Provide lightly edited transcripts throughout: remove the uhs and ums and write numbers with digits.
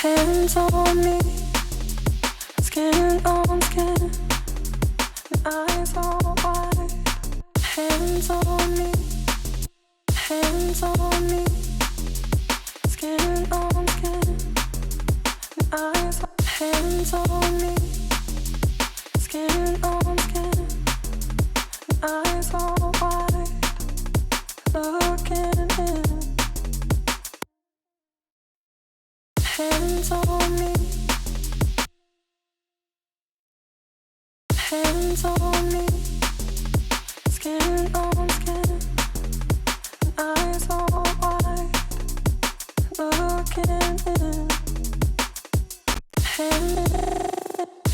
Hands on me, skin on skin, eyes all wide. Hands on me, hands on me, skin on skin, eyes. Hands on me, skin on skin, eyes all wide, looking in. Hands on me, hands on me, skin on skin, eyes all wide, looking in.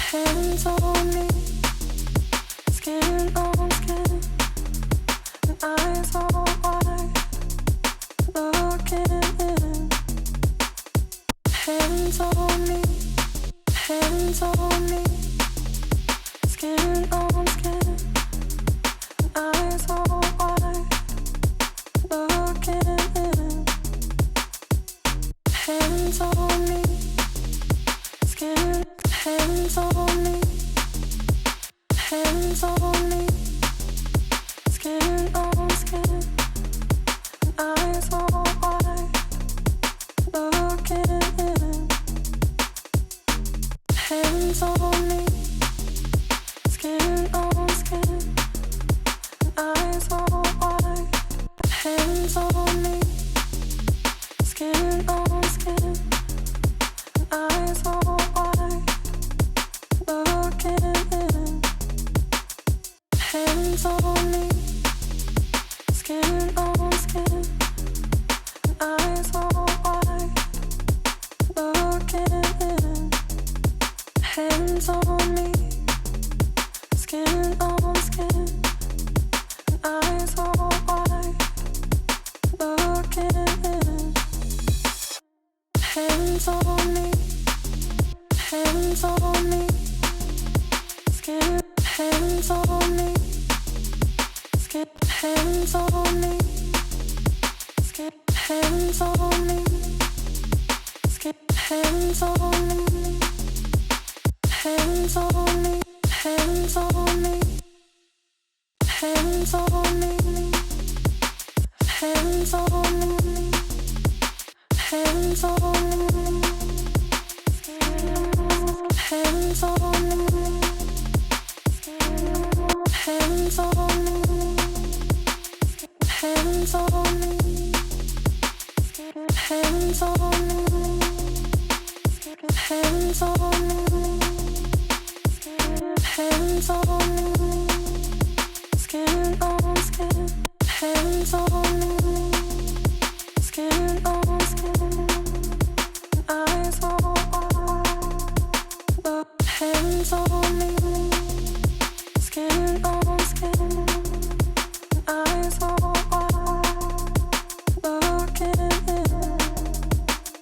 Hands on me, skin on skin, eyes all wide, looking in. Hands on me, hands on me, skin on skin, eyes all wide, looking in. Hands on me, skin, hands on me, hands on me, skin on skin, eyes all wide, looking in. Hands on me, skin on skin, eyes all wide. Hands on me, skin on skin, eyes all wide, looking in. Hands on me, skin on skin, eyes all wide, looking in. Hands on me, skin on skin, eyes all wide, looking in. Hands on me, hands on me, skin, hands on me, skin, hands on me, skin, hands on me, skin, hands on me, hands on me, hands on me, hands on me, hands on me, hands on me, hands on me, hands on me, hands on me, hands on me, hands on me, hands on me, skin on skin, hands on me, skin on skin, eyes all wide. Hands on me, skin on skin, eyes all wide, looking in.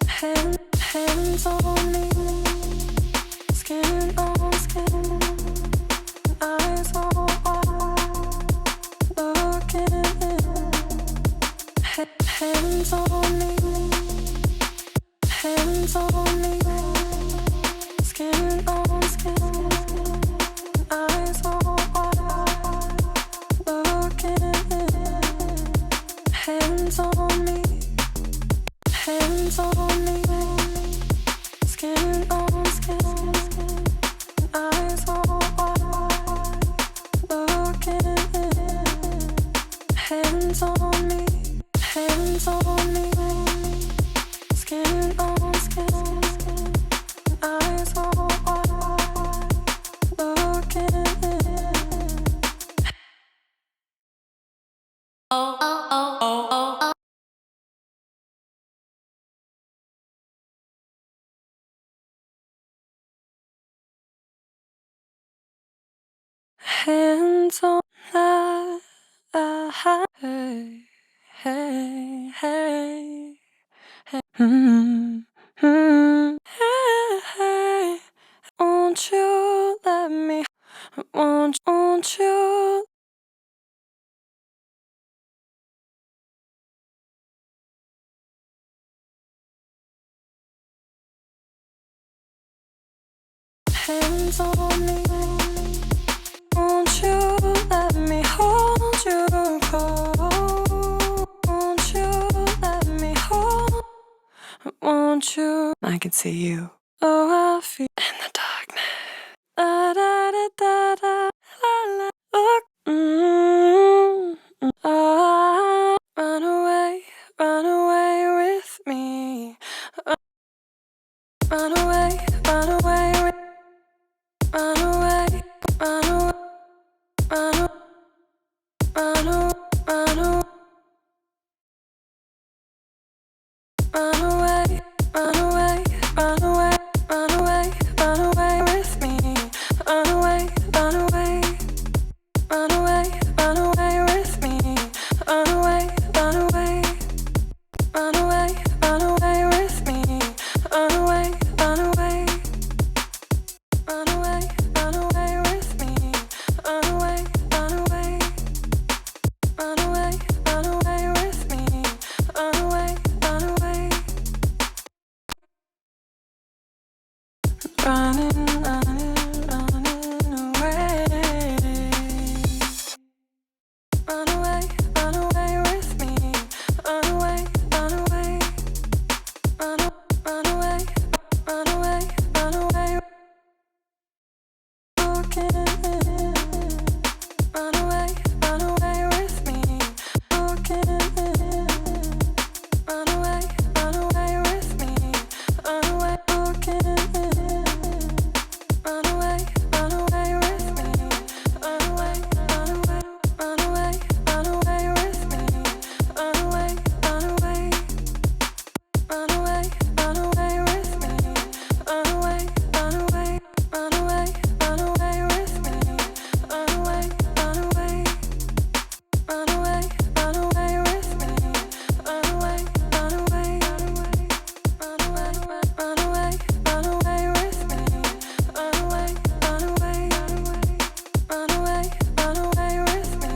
Hands on me, skin on skin, eyes all wide, looking in. Hands on me, hands on me, skin on skin, eyes all wide, looking in. Hands on me, hands on me, skin on skin, eyes all wide, looking in. Hands on me, hands on me, skin on skin, eyes all wide, looking in. Oh, oh, oh, oh, oh. Hands on that, hey, hey, hey, hey, hey, hey. Won't you let me? Won't you? hands on me. Won't you let me hold you close? Won't you let me hold? Won't you? I can see you. Oh, I feel in the darkness. Da da da da da. La la. Look. Run away with me. Run away, run away, run away, run away, run away, run away, run away, run away, run away, run away, run away, run away with me. Run away, run away, run away, run away with me. Run away, run away, run away, run away with me. Run away, run away, run away, run away with me. Run away, run away, run away, run away with me. Run away, run away. Running, running, running away. Run away with me. Run away, run away. Run away, run away, run away. Run away, run away with me. Run away, run away with me. Run away, run away, run away with me. Run away, run away, run away, run away with me. Run away, run away, run away, run away with me. Run away, run away, run away, run away with me. Run away, run away, run away, run away with me. Run away, run away, run away, run away, run away with me. Run away, run away, run away, run away with me.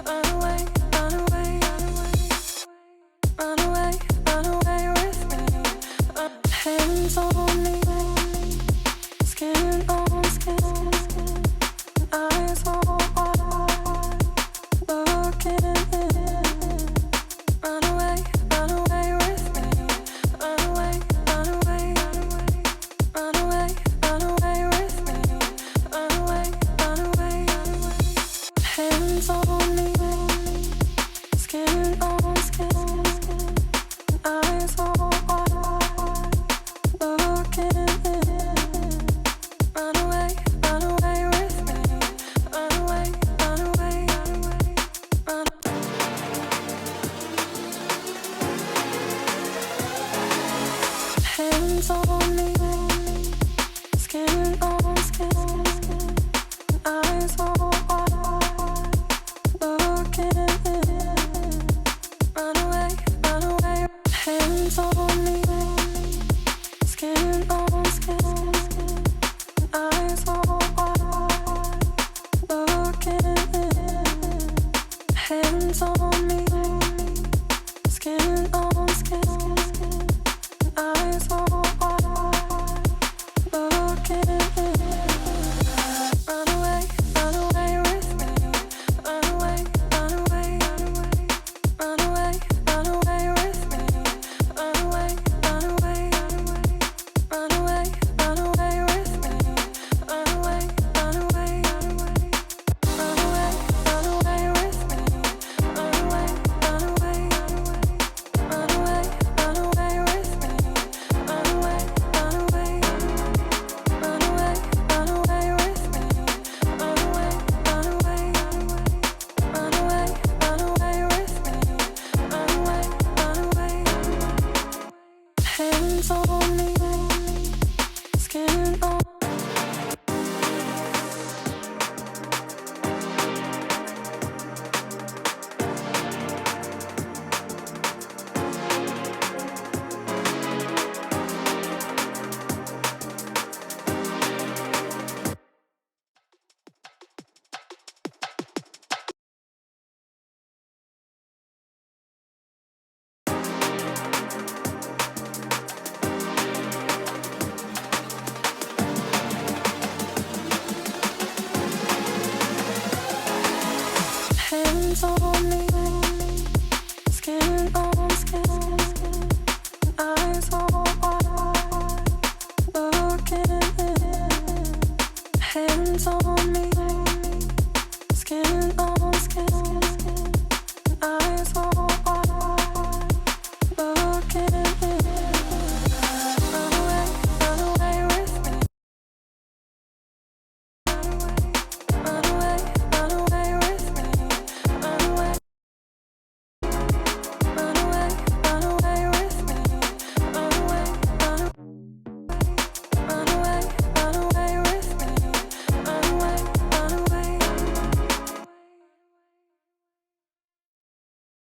Run away, run away, run away, run away with me. Hands on me, skin on skin, eyes on wide, looking in. Run away with me. Run away, run away, run away, run away with me. Run away, run away. Hands on me, skin on skin, eyes on wide, looking in. Run away with me. Run away, run away, run. Hands on me, skin on skin, eyes on wide, looking in. Run away, hands on me, skin on skin, eyes on wide, looking in. Hands on me, skin on skin, eyes on wide, looking in. Run away with me. Run away, run away, run away, run away with me. Run away, run away, run away, run away with me. Run away, run away, run away, run away with me. Run away, run away, run away, run away with me. Run away, run away, run away, run away with me. Run away, run away, run away, run away with me. Run away, run away. Hands on